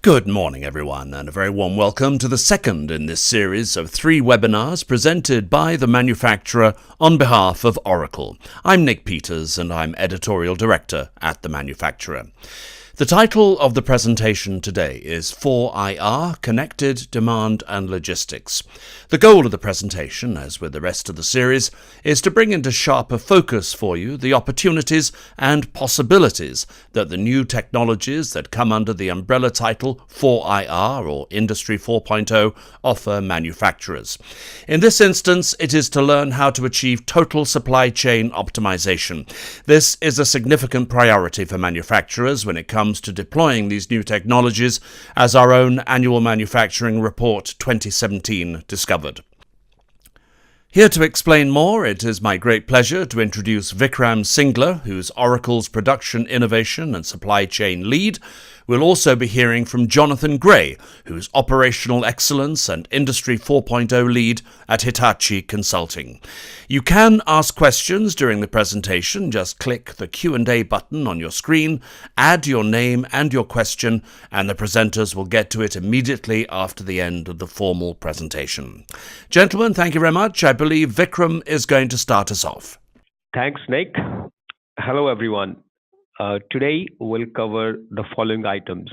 Good morning, everyone, and a very warm welcome to the second in this series of 3 webinars presented by the manufacturer on behalf of Oracle. I'm Nick Peters, and I'm Editorial Director at the manufacturer. The title of the presentation today is 4IR, Connected Demand and Logistics. The goal of the presentation, as with the rest of the series, is to bring into sharper focus for you the opportunities and possibilities that the new technologies that come under the umbrella title 4IR or Industry 4.0 offer manufacturers. In this instance, it is to learn how to achieve total supply chain optimization. This is a significant priority for manufacturers when it comes to deploying these new technologies, as our own annual manufacturing report 2017 discovered. Here to explain more, it is my great pleasure to introduce Vikram Singla, who's Oracle's Production Innovation and Supply Chain Lead. We'll also be hearing from Jonathan Gray, who's Operational Excellence and Industry 4.0 Lead at Hitachi Consulting. You can ask questions during the presentation. Just click the Q&A button on your screen, add your name and your question, and the presenters will get to it immediately after the end of the formal presentation. Gentlemen, thank you very much. I believe Vikram is going to start us off. Thanks, Nick. Hello, everyone. Today, we'll cover the following items.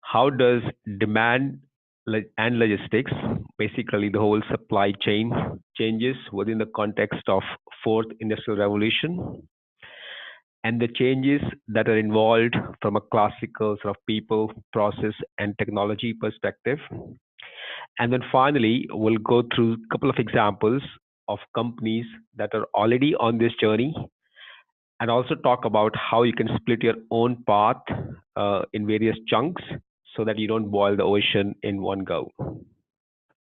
How does demand and logistics, basically the whole supply chain, changes within the context of Fourth Industrial Revolution, and the changes that are involved from a classical sort of people, process, and technology perspective. And then finally, we'll go through a couple of examples of companies that are already on this journey, and also talk about how you can split your own path in various chunks so that you don't boil the ocean in one go.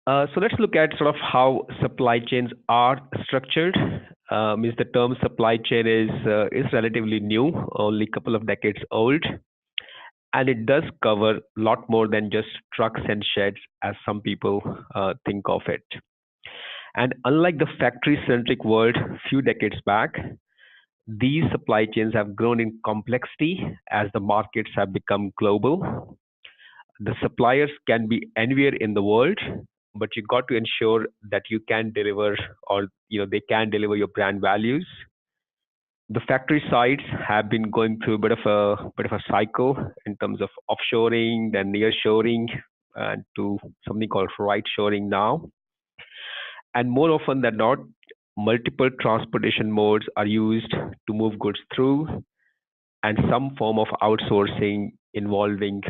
So let's look at sort of how supply chains are structured. Means the term supply chain is relatively new, only a couple of decades old, and it does cover a lot more than just trucks and sheds, as some people think of it. And unlike the factory-centric world a few decades back, these supply chains have grown in complexity as the markets have become global. The suppliers can be anywhere in the world, but you got to ensure that you can deliver, or they can deliver your brand values. The factory sites have been going through a bit of a cycle in terms of offshoring, then nearshoring, and to something called right shoring now. And more often than not, multiple transportation modes are used to move goods through, and some form of outsourcing involving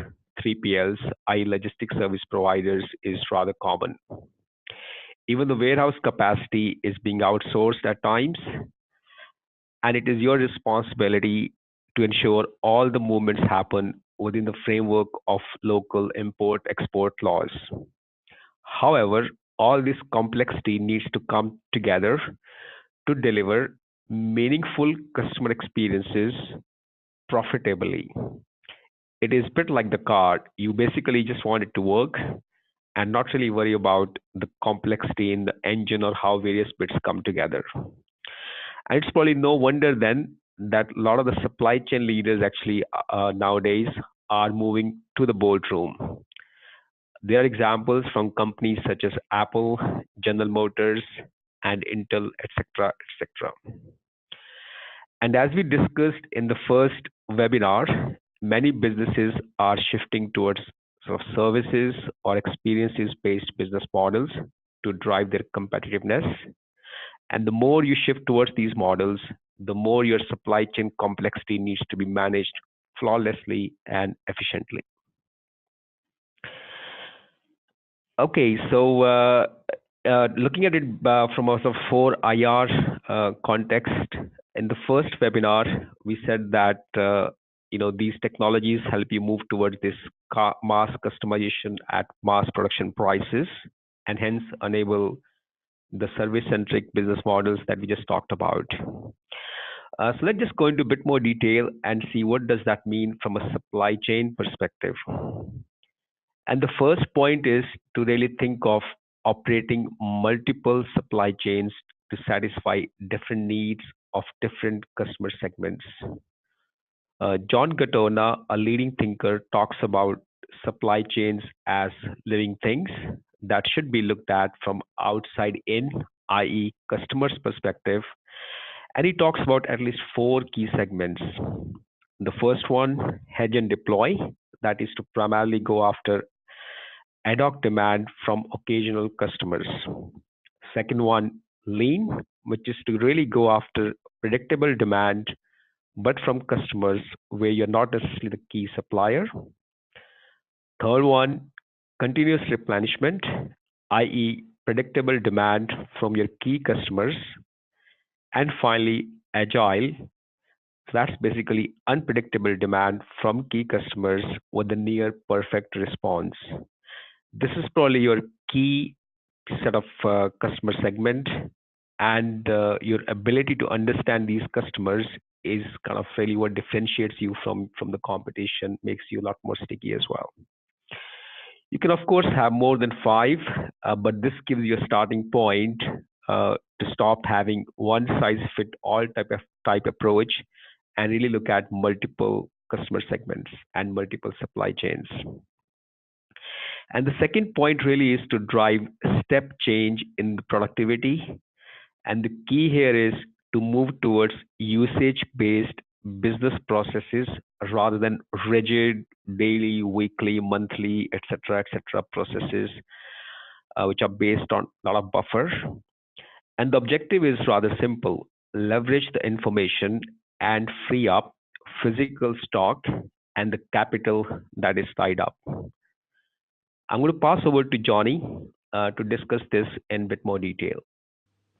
3PLs, i.e. logistics service providers, is rather common. Even the warehouse capacity is being outsourced at times, and it is your responsibility to ensure all the movements happen within the framework of local import-export laws. However, all this complexity needs to come together to deliver meaningful customer experiences profitably. It is a bit like the car. You basically just want it to work and not really worry about the complexity in the engine or how various bits come together. And it's probably no wonder then that a lot of the supply chain leaders actually nowadays are moving to the boardroom. There are examples from companies such as Apple, General Motors, and Intel, etc., etc. And as we discussed in the first webinar, many businesses are shifting towards sort of services or experiences-based business models to drive their competitiveness. And the more you shift towards these models, the more your supply chain complexity needs to be managed flawlessly and efficiently. Okay, so looking at it from a sort of 4IR context, in the first webinar, we said that these technologies help you move towards this mass customization at mass production prices, and hence enable the service-centric business models that we just talked about. So let's just go into a bit more detail and see what does that mean from a supply chain perspective. And the first point is to really think of operating multiple supply chains to satisfy different needs of different customer segments. John Gatona, a leading thinker, talks about supply chains as living things that should be looked at from outside in, i.e., customer's perspective. And he talks about at least four key segments. The first one, hedge and deploy, that is to primarily go after ad hoc demand from occasional customers. Second one, lean, which is to really go after predictable demand, but from customers where you're not necessarily the key supplier. Third one, continuous replenishment, i.e., predictable demand from your key customers. And finally, agile. So that's basically unpredictable demand from key customers with a near perfect response. This is probably your key set of customer segment, and your ability to understand these customers is kind of really what differentiates you from the competition, makes you a lot more sticky as well. You can, of course, have more than five, but this gives you a starting point to stop having one size fit all type approach and really look at multiple customer segments and multiple supply chains. And the second point really is to drive step change in the productivity. And the key here is to move towards usage based business processes rather than rigid daily, weekly, monthly, etc., processes which are based on a lot of buffer. And the objective is rather simple: leverage the information and free up physical stock and the capital that is tied up. I'm going to pass over to Johnny to discuss this in a bit more detail.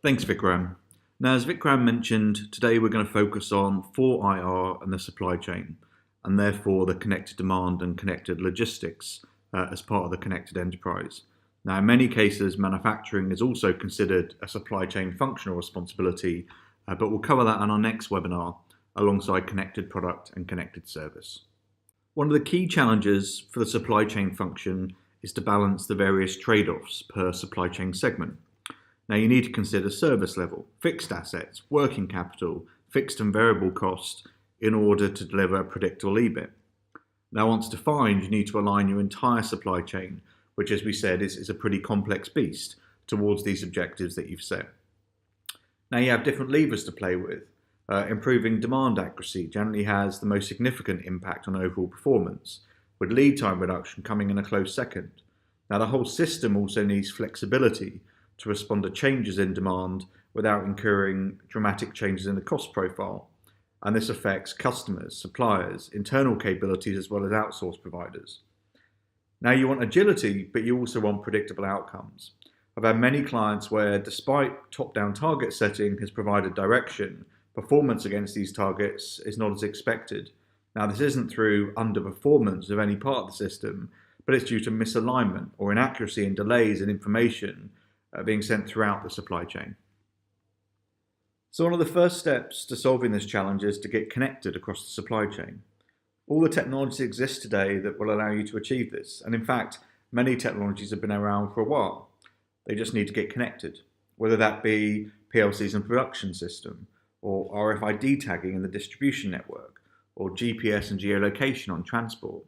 Thanks, Vikram. Now, as Vikram mentioned, today we're going to focus on 4IR and the supply chain, and therefore the connected demand and connected logistics as part of the connected enterprise. Now, in many cases, manufacturing is also considered a supply chain functional responsibility, but we'll cover that on our next webinar alongside connected product and connected service. One of the key challenges for the supply chain function is to balance the various trade-offs per supply chain segment. Now, you need to consider service level, fixed assets, working capital, fixed and variable costs in order to deliver a predictable EBIT. Now, once defined, you need to align your entire supply chain, which, as we said, is a pretty complex beast, towards these objectives that you've set. Now, you have different levers to play with. Improving demand accuracy generally has the most significant impact on overall performance, with lead time reduction coming in a close second. Now, the whole system also needs flexibility to respond to changes in demand without incurring dramatic changes in the cost profile. And this affects customers, suppliers, internal capabilities, as well as outsourced providers. Now, you want agility, but you also want predictable outcomes. I've had many clients where, despite top-down target setting has provided direction, performance against these targets is not as expected. Now, this isn't through underperformance of any part of the system, but it's due to misalignment or inaccuracy and delays in information being sent throughout the supply chain. So one of the first steps to solving this challenge is to get connected across the supply chain. All the technologies exist today that will allow you to achieve this. And in fact, many technologies have been around for a while. They just need to get connected, whether that be PLCs and production system, or RFID tagging in the distribution network, or GPS and geolocation on transport.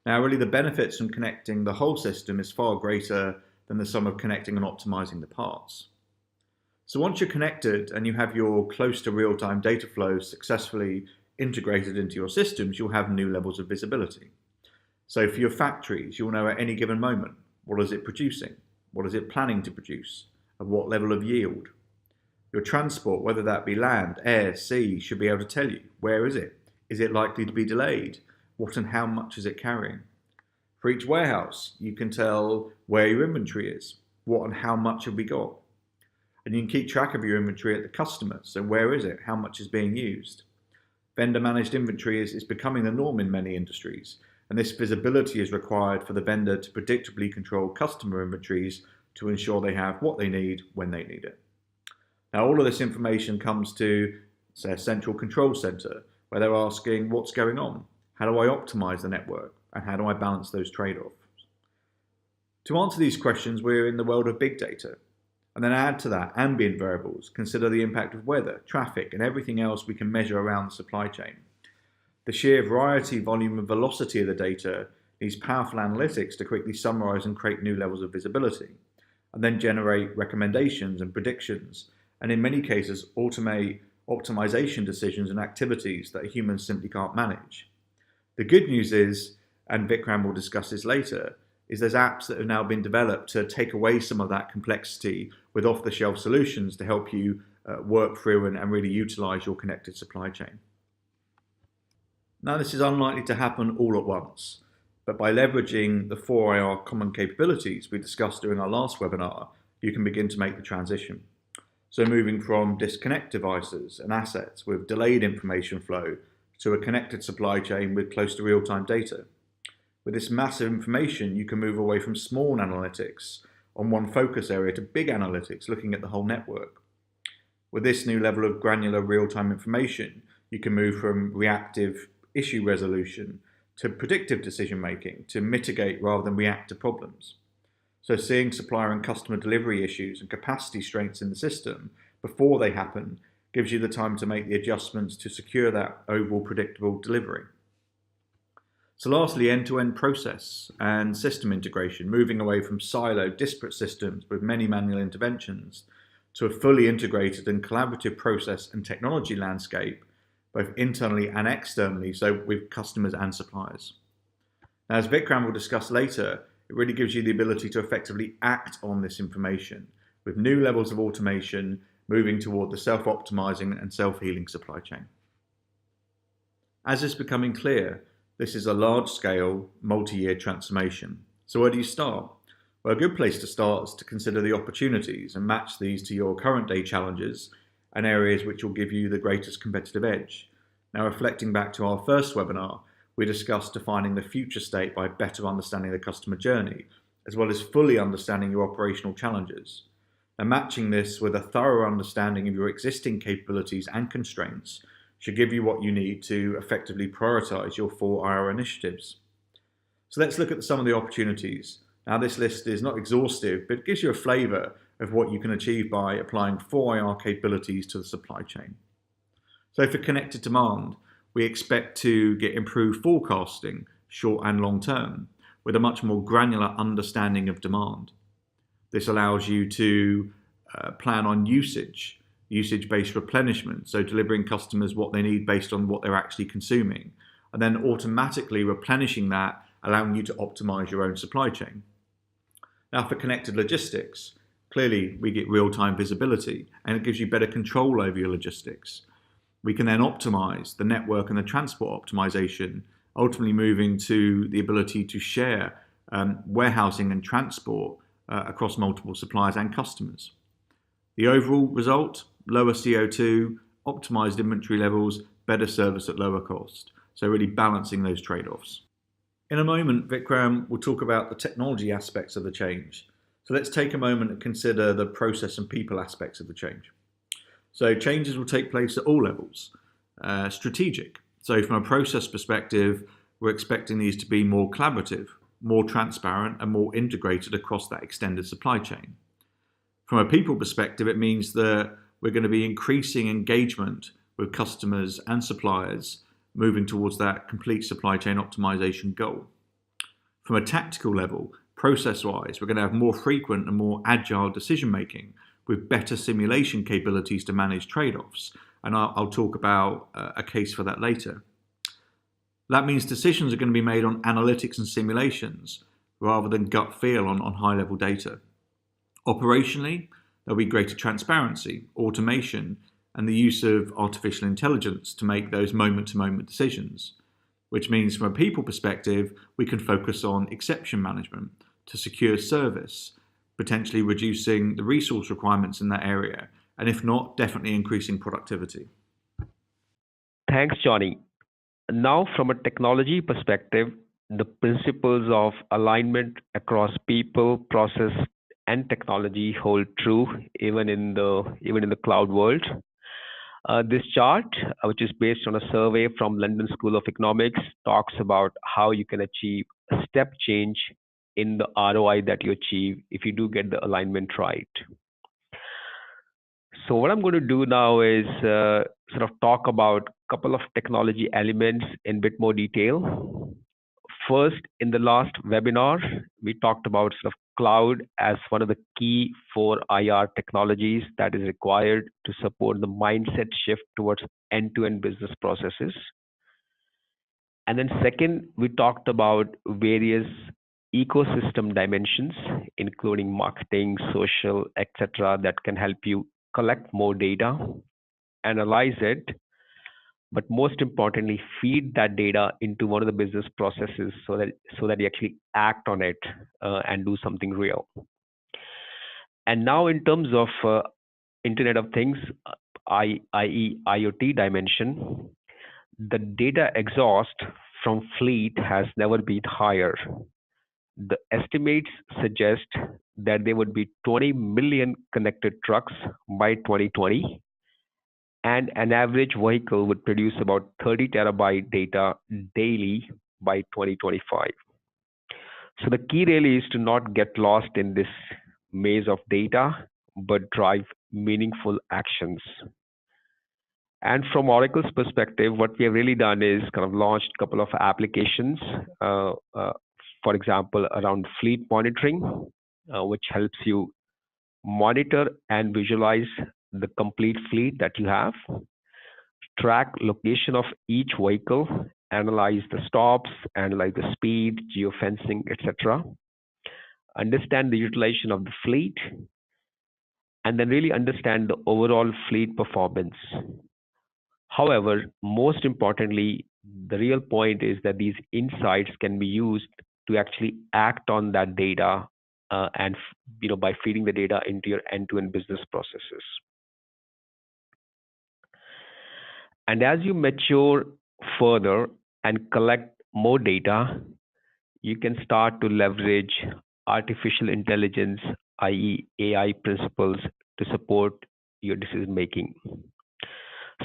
Now, really the benefits from connecting the whole system is far greater than the sum of connecting and optimizing the parts. So once you're connected and you have your close to real-time data flows successfully integrated into your systems, you'll have new levels of visibility. So for your factories, you'll know at any given moment, what is it producing? What is it planning to produce? At what level of yield? Your transport, whether that be land, air, sea, should be able to tell you, where is it? Is it likely to be delayed? What and how much is it carrying? For each warehouse, you can tell where your inventory is, what and how much have we got. And you can keep track of your inventory at the customer, so where is it, how much is being used. Vendor managed inventory is becoming the norm in many industries, and this visibility is required for the vendor to predictably control customer inventories to ensure they have what they need when they need it. Now, all of this information comes to, say, a central control center, where they're asking, what's going on? How do I optimize the network? And how do I balance those trade-offs? To answer these questions, we're in the world of big data. And then add to that ambient variables, consider the impact of weather, traffic, and everything else we can measure around the supply chain. The sheer variety, volume, and velocity of the data these powerful analytics to quickly summarize and create new levels of visibility, and then generate recommendations and predictions, and in many cases automate optimization decisions and activities that humans simply can't manage. The good news is, and Vikram will discuss this later, is there's apps that have now been developed to take away some of that complexity with off-the-shelf solutions to help you work through and really utilize your connected supply chain. Now, this is unlikely to happen all at once, but by leveraging the 4IR common capabilities we discussed during our last webinar, you can begin to make the transition. So moving from disconnect devices and assets with delayed information flow to a connected supply chain with close to real-time data. With this massive information, you can move away from small analytics on one focus area to big analytics looking at the whole network. With this new level of granular real-time information, you can move from reactive issue resolution to predictive decision making to mitigate rather than react to problems. So seeing supplier and customer delivery issues and capacity strengths in the system before they happen gives you the time to make the adjustments to secure that overall predictable delivery. So lastly, end-to-end process and system integration, moving away from siloed, disparate systems with many manual interventions to a fully integrated and collaborative process and technology landscape, both internally and externally, so with customers and suppliers. Now, as Vikram will discuss later, it really gives you the ability to effectively act on this information with new levels of automation moving toward the self-optimizing and self-healing supply chain. As is becoming clear, this is a large-scale, multi-year transformation. So where do you start? Well, a good place to start is to consider the opportunities and match these to your current day challenges and areas which will give you the greatest competitive edge. Now, reflecting back to our first webinar, we discussed defining the future state by better understanding the customer journey, as well as fully understanding your operational challenges. And matching this with a thorough understanding of your existing capabilities and constraints should give you what you need to effectively prioritize your 4IR initiatives. So let's look at some of the opportunities. Now, this list is not exhaustive, but it gives you a flavor of what you can achieve by applying 4IR capabilities to the supply chain. So for connected demand, we expect to get improved forecasting, short and long term, with a much more granular understanding of demand. This allows you to plan on usage-based replenishment, so delivering customers what they need based on what they're actually consuming, and then automatically replenishing that, allowing you to optimize your own supply chain. Now, for connected logistics, clearly we get real-time visibility, and it gives you better control over your logistics. We can then optimize the network and the transport optimization, ultimately moving to the ability to share warehousing and transport across multiple suppliers and customers. The overall result, lower CO2, optimized inventory levels, better service at lower cost. So really balancing those trade-offs. In a moment, Vikram will talk about the technology aspects of the change. So let's take a moment and consider the process and people aspects of the change. So changes will take place at all levels. Strategic. So from a process perspective, we're expecting these to be more collaborative, more transparent, and more integrated across that extended supply chain. From a people perspective, it means that we're going to be increasing engagement with customers and suppliers, moving towards that complete supply chain optimization goal. From a tactical level, process-wise, we're going to have more frequent and more agile decision-making with better simulation capabilities to manage trade-offs. And I'll talk about a case for that later. That means decisions are going to be made on analytics and simulations rather than gut feel on high-level data. Operationally, there'll be greater transparency, automation, and the use of artificial intelligence to make those moment-to-moment decisions, which means from a people perspective, we can focus on exception management to secure service, potentially reducing the resource requirements in that area, and if not, definitely increasing productivity. Thanks, Johnny. Now, from a technology perspective, the principles of alignment across people, process, and technology hold true even in the cloud world. This chart, which is based on a survey from London School of Economics, talks about how you can achieve a step change in the ROI that you achieve if you do get the alignment right. So what I'm going to do now is sort of talk about a couple of technology elements in a bit more detail. First, in the last webinar, we talked about sort of cloud as one of the key 4 IR technologies that is required to support the mindset shift towards end-to-end business processes. And then second, we talked about various ecosystem dimensions, including marketing, social, etc., that can help you collect more data, analyze it, but most importantly, feed that data into one of the business processes so that you actually act on it and do something real. And now, in terms of Internet of Things, i.e., IoT dimension, the data exhaust from fleet has never been higher. The estimates suggest that there would be 20 million connected trucks by 2020, and an average vehicle would produce about 30 terabyte data daily by 2025. So the key really is to not get lost in this maze of data, but drive meaningful actions. And from Oracle's perspective, what we have really done is kind of launched a couple of applications, for example, around fleet monitoring, which helps you monitor and visualize the complete fleet that you have, track location of each vehicle, analyze the stops, analyze the speed, geofencing, etc., understand the utilization of the fleet, and then really understand the overall fleet performance. However, most importantly, the real point is that these insights can be used to actually act on that data and by feeding the data into your end-to-end business processes. And as you mature further and collect more data, you can start to leverage artificial intelligence, i.e. AI principles, to support your decision making.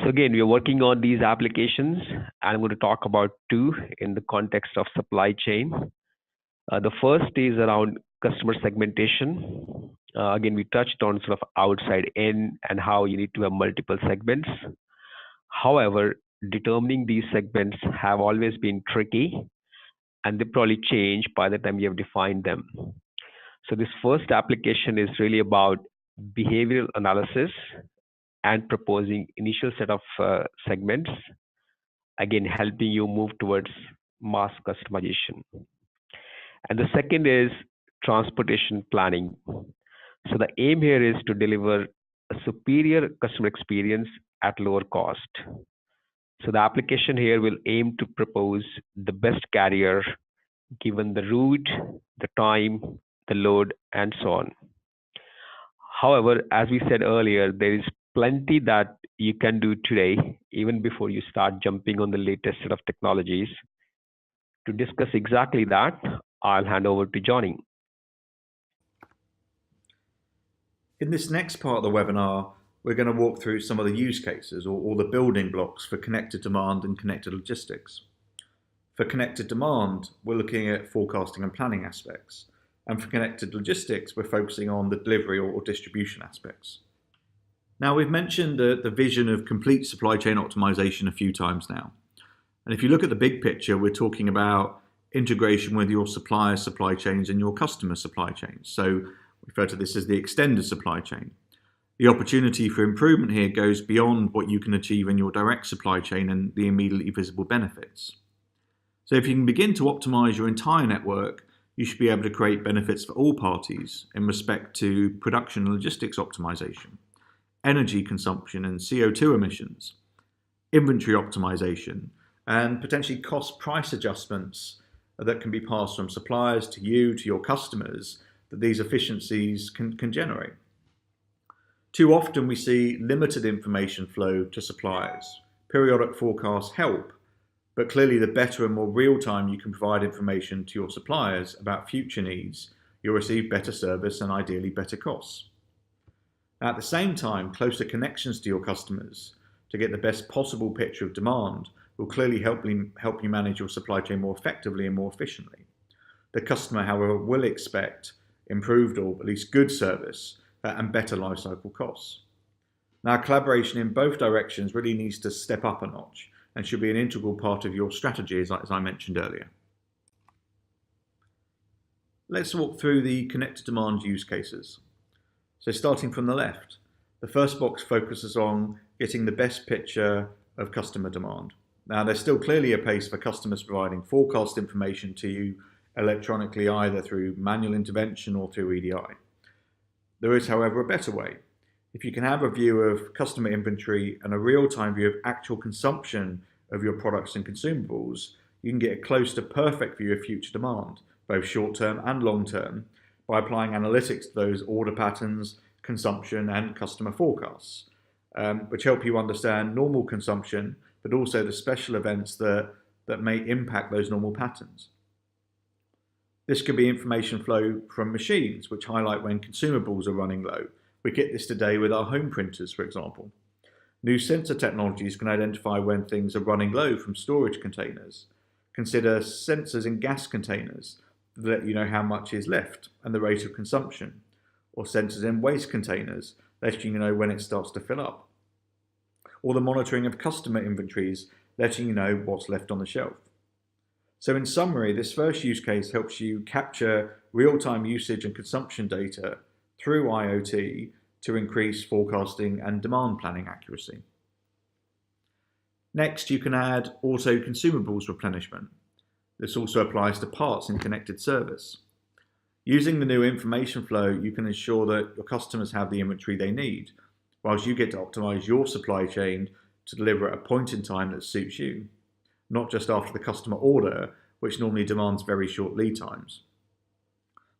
So again, we are working on these applications, and I'm going to talk about two in the context of supply chain. The first is around customer segmentation. Again, we touched on sort of outside in and how you need to have multiple segments. However, determining these segments have always been tricky, and they probably change by the time you have defined them. So this first application is really about behavioral analysis and proposing initial set of segments, again, helping you move towards mass customization. And the second is transportation planning. So the aim here is to deliver a superior customer experience at lower cost. So the application here will aim to propose the best carrier given the route, the time, the load, and so on. However, as we said earlier, there is plenty that you can do today, even before you start jumping on the latest set of technologies. To discuss exactly that, I'll hand over to Johnny. In this next part of the webinar, we're going to walk through some of the use cases or the building blocks for connected demand and connected logistics. For connected demand, we're looking at forecasting and planning aspects. And for connected logistics, we're focusing on the delivery or distribution aspects. Now, we've mentioned the vision of complete supply chain optimization a few times now. And if you look at the big picture, we're talking about integration with your supplier supply chains and your customer supply chains. So we refer to this as the extended supply chain. The opportunity for improvement here goes beyond what you can achieve in your direct supply chain and the immediately visible benefits. So if you can begin to optimize your entire network, you should be able to create benefits for all parties in respect to production and logistics optimization, energy consumption and CO2 emissions, inventory optimization, and potentially cost price adjustments that can be passed from suppliers to you, to your customers, that these efficiencies can generate. Too often we see limited information flow to suppliers. Periodic forecasts help, but clearly the better and more real-time you can provide information to your suppliers about future needs, you'll receive better service and ideally better costs. At the same time, closer connections to your customers to get the best possible picture of demand will clearly help you manage your supply chain more effectively and more efficiently. The customer, however, will expect improved or at least good service and better lifecycle costs. Now, collaboration in both directions really needs to step up a notch and should be an integral part of your strategy, as I mentioned earlier. Let's walk through the connected demand use cases. So starting from the left, the first box focuses on getting the best picture of customer demand. Now, there's still clearly a place for customers providing forecast information to you electronically, either through manual intervention or through EDI. There is, however, a better way. If you can have a view of customer inventory and a real-time view of actual consumption of your products and consumables, you can get a close to perfect view of future demand, both short-term and long-term, by applying analytics to those order patterns, consumption, and customer forecasts, which help you understand normal consumption, but also the special events that may impact those normal patterns. This could be information flow from machines, which highlight when consumables are running low. We get this today with our home printers, for example. New sensor technologies can identify when things are running low from storage containers. Consider sensors in gas containers that let you know how much is left and the rate of consumption, or sensors in waste containers letting you know when it starts to fill up, or the monitoring of customer inventories letting you know what's left on the shelf. So in summary, this first use case helps you capture real-time usage and consumption data through IoT to increase forecasting and demand planning accuracy. Next, you can add auto consumables replenishment. This also applies to parts in connected service. Using the new information flow, you can ensure that your customers have the inventory they need, whilst you get to optimize your supply chain to deliver at a point in time that suits you, not just after the customer order, which normally demands very short lead times.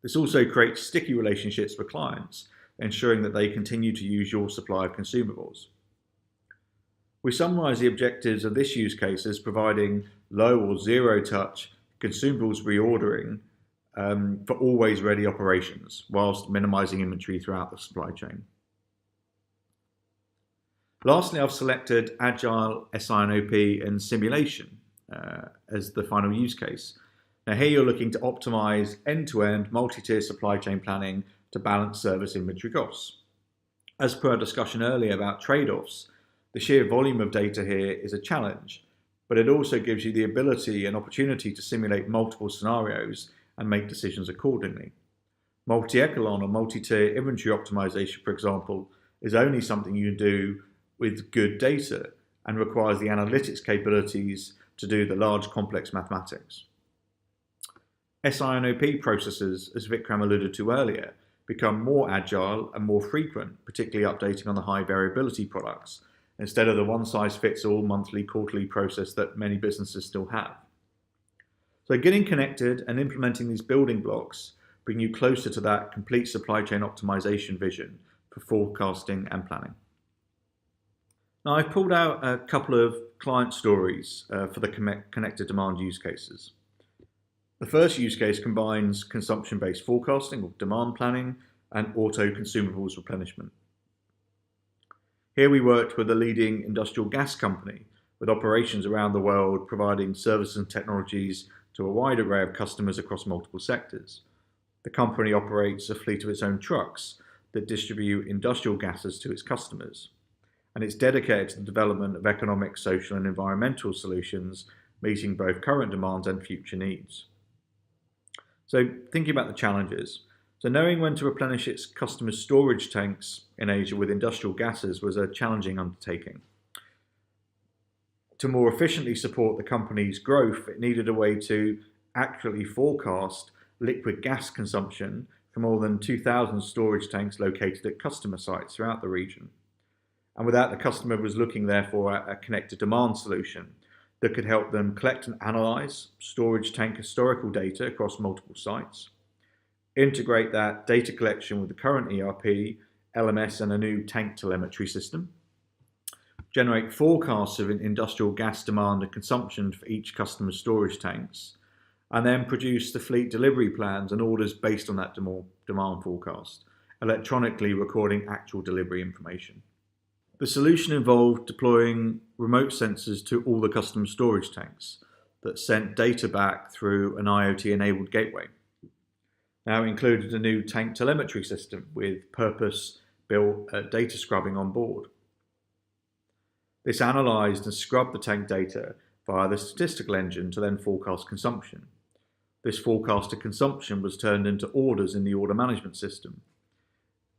This also creates sticky relationships with clients, ensuring that they continue to use your supply of consumables. We summarize the objectives of this use case as providing low or zero touch consumables reordering for always ready operations, whilst minimizing inventory throughout the supply chain. Lastly, I've selected Agile, SINOP, and Simulation as the final use case. Now here you're looking to optimize end-to-end multi-tier supply chain planning to balance service inventory costs. As per our discussion earlier about trade-offs, the sheer volume of data here is a challenge, but it also gives you the ability and opportunity to simulate multiple scenarios and make decisions accordingly. Multi-echelon or multi-tier inventory optimization, for example, is only something you do with good data and requires the analytics capabilities to do the large complex mathematics. SINOP processes, as Vikram alluded to earlier, become more agile and more frequent, particularly updating on the high variability products, instead of the one-size-fits-all monthly, quarterly process that many businesses still have. So getting connected and implementing these building blocks bring you closer to that complete supply chain optimization vision for forecasting and planning. Now I've pulled out a couple of client stories for the connected demand use cases. The first use case combines consumption-based forecasting or demand planning and auto consumables replenishment. Here we worked with a leading industrial gas company with operations around the world, providing services and technologies to a wide array of customers across multiple sectors. The company operates a fleet of its own trucks that distribute industrial gases to its customers, and it's dedicated to the development of economic, social, and environmental solutions, meeting both current demands and future needs. So thinking about the challenges. So knowing when to replenish its customers' storage tanks in Asia with industrial gases was a challenging undertaking. To more efficiently support the company's growth, it needed a way to accurately forecast liquid gas consumption for more than 2,000 storage tanks located at customer sites throughout the region. And with that, the customer was looking therefore at a connected demand solution that could help them collect and analyze storage tank historical data across multiple sites, integrate that data collection with the current ERP, LMS, and a new tank telemetry system, generate forecasts of industrial gas demand and consumption for each customer's storage tanks, and then produce the fleet delivery plans and orders based on that demand forecast, electronically recording actual delivery information. The solution involved deploying remote sensors to all the customer storage tanks that sent data back through an IoT-enabled gateway. Now it included a new tank telemetry system with purpose-built data scrubbing on board. This analysed and scrubbed the tank data via the statistical engine to then forecast consumption. This forecasted consumption was turned into orders in the order management system.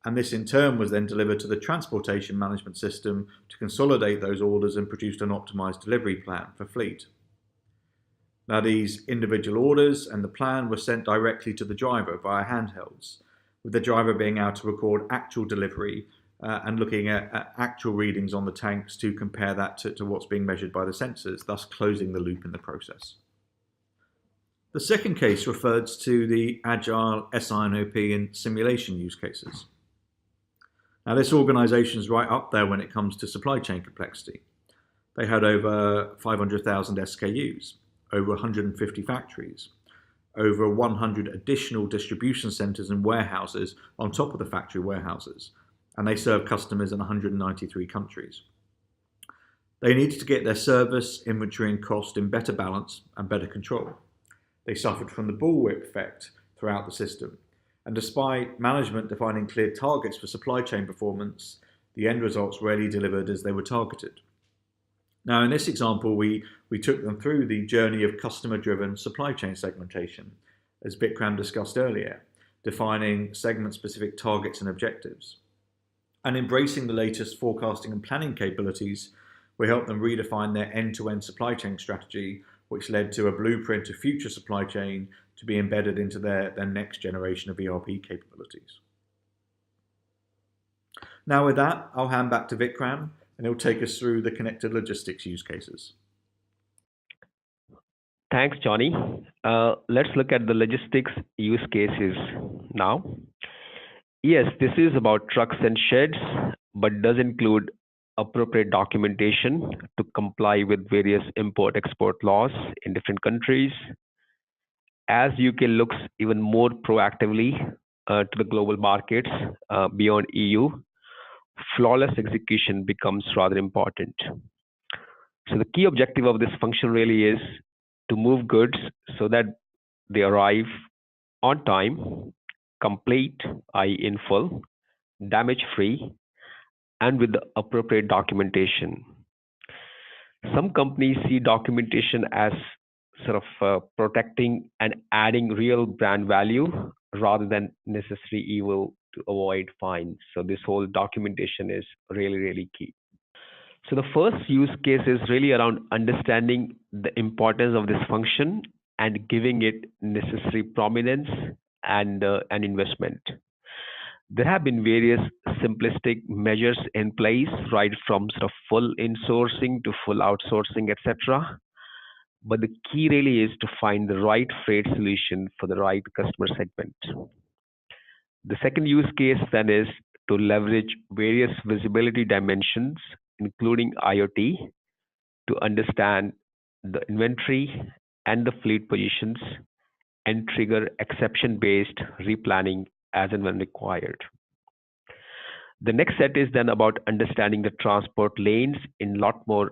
And this in turn was then delivered to the transportation management system to consolidate those orders and produce an optimized delivery plan for fleet. Now, these individual orders and the plan were sent directly to the driver via handhelds, with the driver being able to record actual delivery and looking at actual readings on the tanks to compare that to what's being measured by the sensors, thus closing the loop in the process. The second case refers to the Agile SINOP and simulation use cases. Now, this organisation is right up there when it comes to supply chain complexity. They had over 500,000 SKUs, over 150 factories, over 100 additional distribution centres and warehouses on top of the factory warehouses, and they serve customers in 193 countries. They needed to get their service, inventory and cost in better balance and better control. They suffered from the bullwhip effect throughout the system, and despite management defining clear targets for supply chain performance, the end results rarely delivered as they were targeted. Now, in this example, we took them through the journey of customer-driven supply chain segmentation, as Vikram discussed earlier, defining segment-specific targets and objectives. And embracing the latest forecasting and planning capabilities, we helped them redefine their end-to-end supply chain strategy, which led to a blueprint of future supply chain to be embedded into their next generation of ERP capabilities. Now with that, I'll hand back to Vikram, and he'll take us through the connected logistics use cases. Thanks, Johnny. Let's look at the logistics use cases now. Yes, this is about trucks and sheds, but does include appropriate documentation to comply with various import-export laws in different countries. As UK looks even more proactively to the global markets beyond EU, flawless execution becomes rather important. So the key objective of this function really is to move goods so that they arrive on time, complete, i.e. in full, damage-free, and with the appropriate documentation. Some companies see documentation as sort of protecting and adding real brand value rather than necessary evil to avoid fines. So this whole documentation is really, really key. So the first use case is really around understanding the importance of this function and giving it necessary prominence and investment. There have been various simplistic measures in place, right from sort of full insourcing to full outsourcing, etc. But the key really is to find the right freight solution for the right customer segment. The second use case then is to leverage various visibility dimensions, including IoT, to understand the inventory and the fleet positions and trigger exception-based replanning as and when required. The next set is then about understanding the transport lanes in a lot more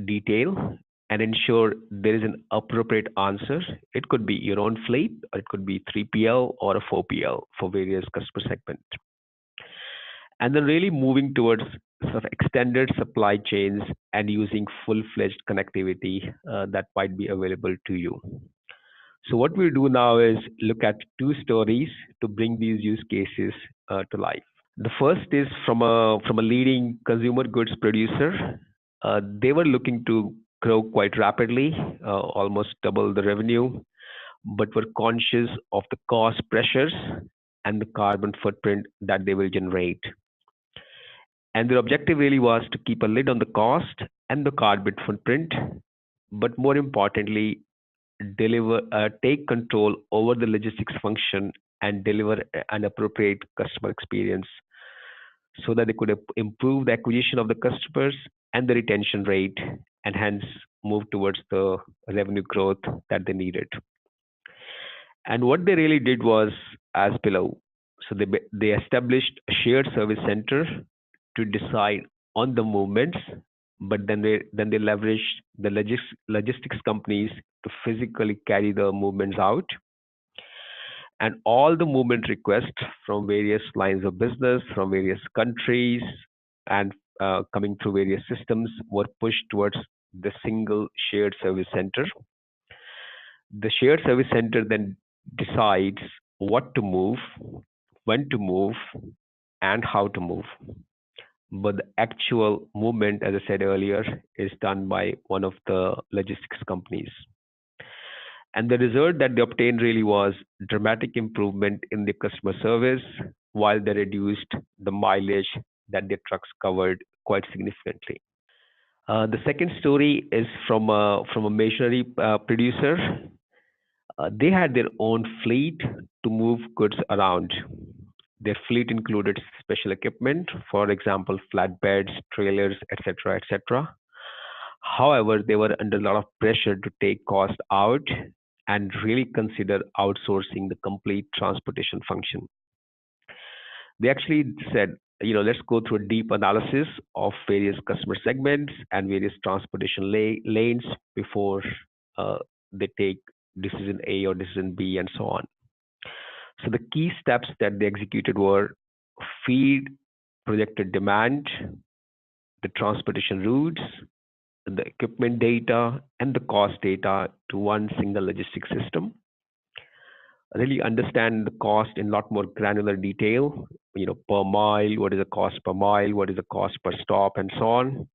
detail and ensure there is an appropriate answer. It could be your own fleet, or it could be 3PL or a 4PL for various customer segments. And then really moving towards sort of extended supply chains and using full-fledged connectivity that might be available to you. So what we'll do now is look at two stories to bring these use cases to life. The first is from a leading consumer goods producer. They were looking to grow quite rapidly, almost double the revenue, but were conscious of the cost pressures and the carbon footprint that they will generate. And their objective really was to keep a lid on the cost and the carbon footprint, but more importantly, take control over the logistics function and deliver an appropriate customer experience so that they could improve the acquisition of the customers and the retention rate, and hence move towards the revenue growth that they needed. And what they really did was as below. So they established a shared service center to decide on the movements, but then they leveraged the logistics companies to physically carry the movements out. And all the movement requests from various lines of business, from various countries, and coming through various systems were pushed towards the single shared service center. The shared service center then decides what to move, when to move, and how to move. But the actual movement, as I said earlier, is done by one of the logistics companies. And the result that they obtained really was dramatic improvement in the customer service while they reduced the mileage that their trucks covered quite significantly. The second story is from a machinery producer. They had their own fleet to move goods around. Their fleet included special equipment, for example, flatbeds, trailers, etc., etc. However, they were under a lot of pressure to take cost out and really consider outsourcing the complete transportation function. They actually said, let's go through a deep analysis of various customer segments and various transportation lanes before they take decision A or decision B and so on. So the key steps that they executed were feed projected demand, the transportation routes, the equipment data, and the cost data to one single logistics system. Really understand the cost in a lot more granular detail, per mile, what is the cost per mile, what is the cost per stop, and so on.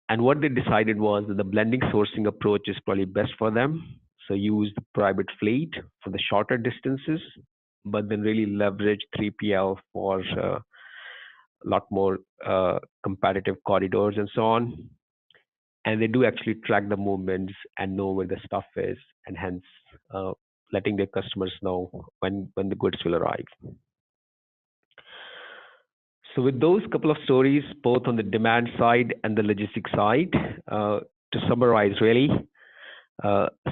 And what they decided was that the blending sourcing approach is probably best for them. So use the private fleet for the shorter distances, but then really leverage 3PL for a lot more competitive corridors and so on. And they do actually track the movements and know where the stuff is, and hence letting their customers know when the goods will arrive. So with those couple of stories, both on the demand side and the logistics side, to summarize really,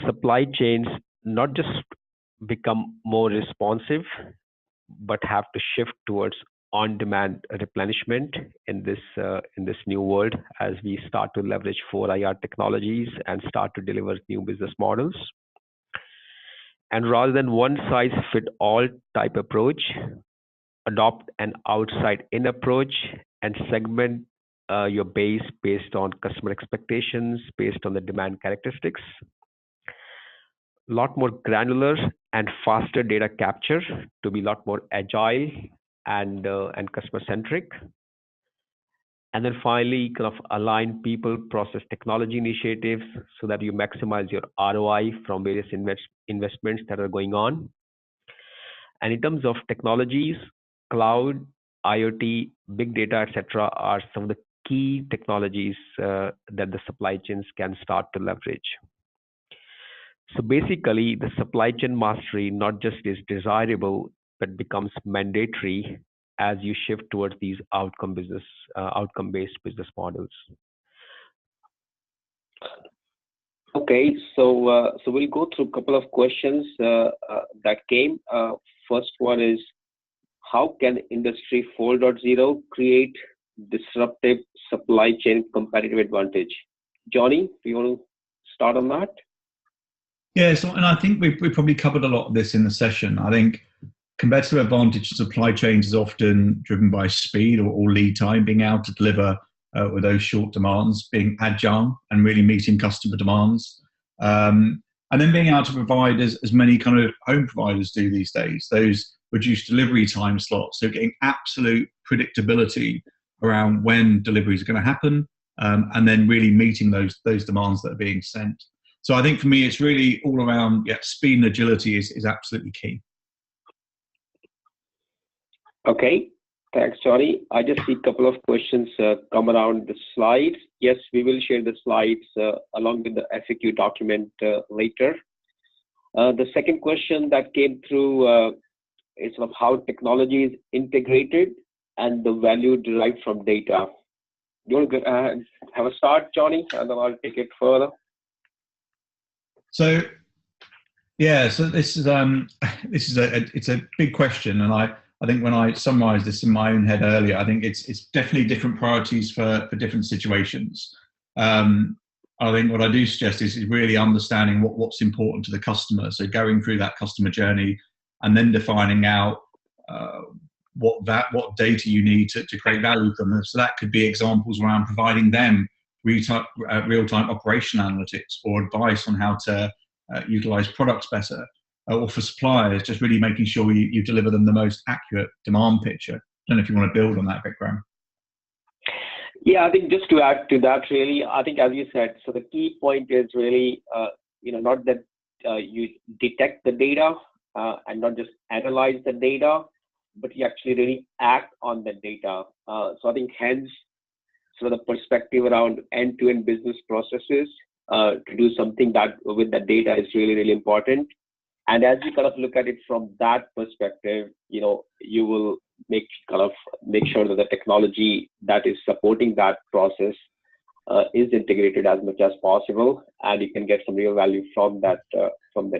supply chains not just become more responsive, but have to shift towards on-demand replenishment in this new world as we start to leverage 4IR technologies and start to deliver new business models. And rather than one size fit all type approach, adopt an outside in approach and segment your base based on customer expectations, based on the demand characteristics. A lot more granular and faster data capture to be a lot more agile and customer centric. And then finally, kind of align people, process, technology initiatives so that you maximize your ROI from various investments that are going on. And in terms of technologies, cloud, IoT, big data, etc., are some of the key technologies that the supply chains can start to leverage. So basically, the supply chain mastery not just is desirable, but becomes mandatory as you shift towards these outcome-based business models. Okay, so we'll go through a couple of questions that came. First one is, how can Industry 4.0 create disruptive supply chain competitive advantage? Johnny, do you want to start on that? Yeah, and I think we probably covered a lot of this in the session. I think competitive advantage in supply chains is often driven by speed or lead time, being able to deliver with those short demands, being agile and really meeting customer demands. And then being able to provide, as many kind of home providers do these days, those reduced delivery time slots. So getting absolute predictability around when deliveries are going to happen, and then really meeting those demands that are being sent. So I think for me, it's really all around, speed and agility is absolutely key. Okay, thanks, Johnny. I just see a couple of questions come around the slides. Yes, we will share the slides along with the FAQ document later. The second question that came through is of how technology is integrated and the value derived from data. You want to have a start, Johnny, and then I'll take it further. So, so this is it's a big question, and I think when I summarised this in my own head earlier, I think it's definitely different priorities for different situations. I think what I do suggest is really understanding what's important to the customer. So going through that customer journey and then defining out what data you need to create value from them. So that could be examples around providing them real-time operation analytics or advice on how to utilize products better, or for suppliers, just really making sure you deliver them the most accurate demand picture. I don't know if you want to build on that, Vikram. Yeah, I think just to add to that, really, I think as you said, so the key point is really, not that you detect the data and not just analyze the data, but you actually really act on the data. So I think hence, sort of the perspective around end-to-end business processes to do something that with the data is really, really important. And as you kind of look at it from that perspective, you will make sure that the technology that is supporting that process is integrated as much as possible, and you can get some real value from that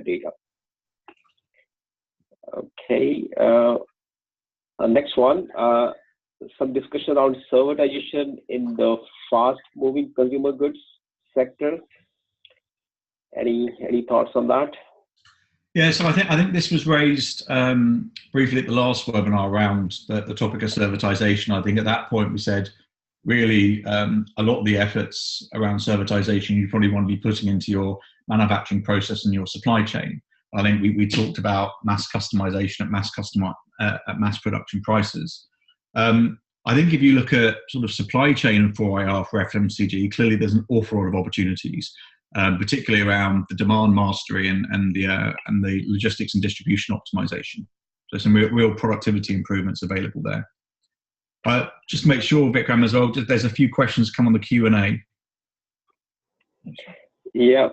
data. Okay, next one, some discussion around servitization in the fast-moving consumer goods sector. Any thoughts on that? Yeah, so I think this was raised briefly at the last webinar around the topic of servitization. I think at that point we said really a lot of the efforts around servitization you probably want to be putting into your manufacturing process and your supply chain. I think we talked about mass customization at mass production prices. I think if you look at sort of supply chain and 4IR for FMCG, clearly there's an awful lot of opportunities. Particularly around the demand mastery and the logistics and distribution optimization. So some real productivity improvements available there. Just to make sure, Vikram, as well, there's a few questions come on the Q&A. Yeah.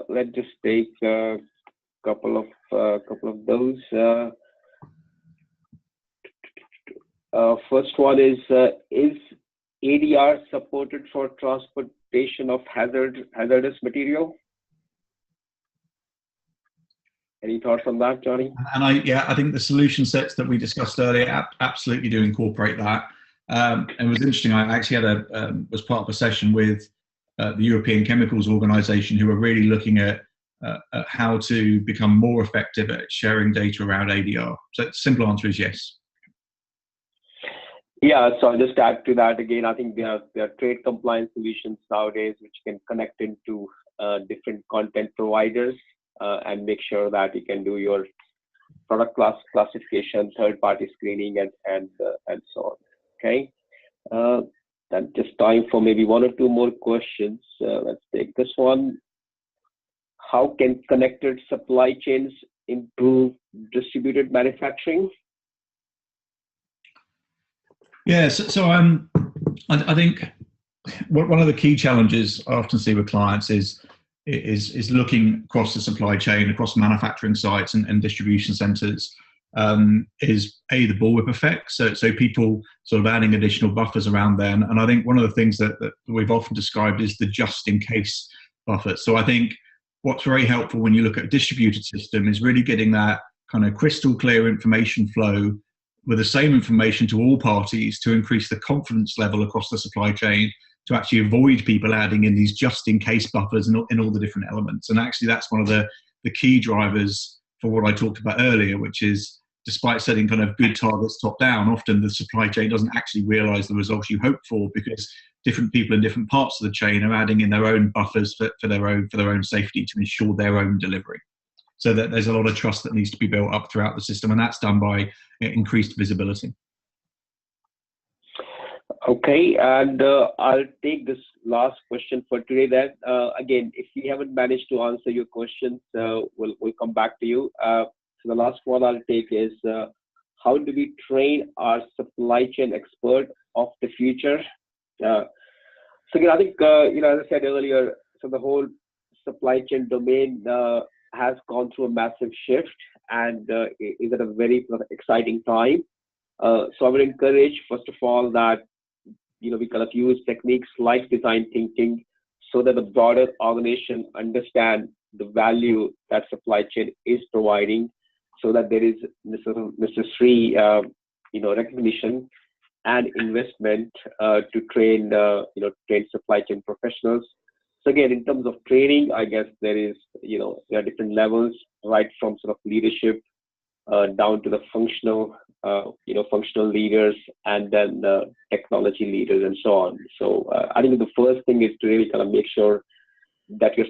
Let's just take a couple of those. First one is ADR supported for transportation of hazardous material? Any thoughts on that, Johnny? And I think the solution sets that we discussed earlier absolutely do incorporate that. It was interesting. I actually had was part of a session with the European Chemicals Organization, who are really looking at how to become more effective at sharing data around ADR. So the simple answer is yes. Yeah, so I'll just add to that again. I think there are trade compliance solutions nowadays which can connect into different content providers and make sure that you can do your product classification, third-party screening, and so on. Okay, then just time for maybe one or two more questions. Let's take this one. How can connected supply chains improve distributed manufacturing? Yeah, so I think one of the key challenges I often see with clients is looking across the supply chain, across manufacturing sites and distribution centres, is the bullwhip effect. So people sort of adding additional buffers around them. And I think one of the things that we've often described is the just in case buffer. So I think what's very helpful when you look at a distributed system is really getting that kind of crystal clear information flow with the same information to all parties to increase the confidence level across the supply chain, to actually avoid people adding in these just-in-case buffers in all the different elements. And actually that's one of the key drivers for what I talked about earlier, which is despite setting kind of good targets top-down, often the supply chain doesn't actually realise the results you hope for because different people in different parts of the chain are adding in their own buffers for their own safety to ensure their own delivery. So that there's a lot of trust that needs to be built up throughout the system, and that's done by increased visibility. Okay, and I'll take this last question for today then. Again, if we haven't managed to answer your questions, we'll come back to you. So the last one I'll take is, how do we train our supply chain expert of the future? So again, I think, as I said earlier, so the whole supply chain domain has gone through a massive shift and is at a very exciting time. So I would encourage, first of all, that we kind of use techniques like design thinking so that the broader organization understand the value that supply chain is providing, so that there is necessary recognition and investment to train supply chain professionals. So again, in terms of training, I guess there are different levels, right from sort of leadership down to the functional leaders, and then the technology leaders and so on. So I think the first thing is to really kind of make sure that your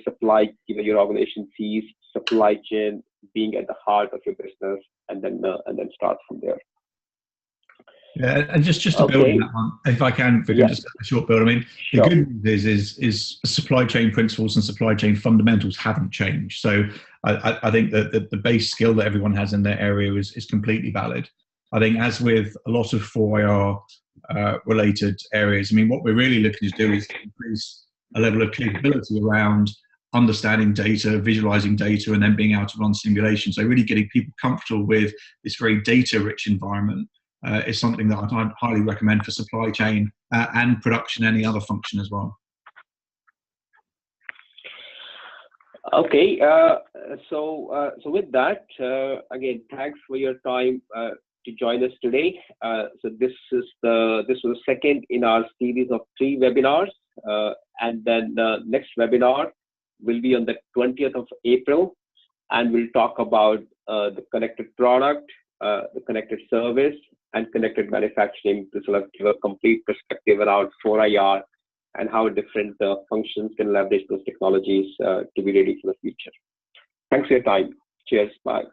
your organization sees supply chain being at the heart of your business, and then start from there. Yeah, and just to build on that one, if I can just a short build. I mean, Sure. The good news is supply chain principles and supply chain fundamentals haven't changed. So I think that the base skill that everyone has in their area is completely valid. I think as with a lot of 4IR related areas, I mean, what we're really looking to do is increase a level of capability around understanding data, visualizing data, and then being able to run simulations. So really getting people comfortable with this very data-rich environment is something that I'd highly recommend for supply chain and production, any other function as well. Okay, so with that, again, thanks for your time to join us today. So this was the second in our series of 3 webinars, and then the next webinar will be on the 20th of April, and we'll talk about the connected product, the connected service, and connected manufacturing to sort of give a complete perspective around 4IR and how different functions can leverage those technologies to be ready for the future. Thanks for your time. Cheers. Bye.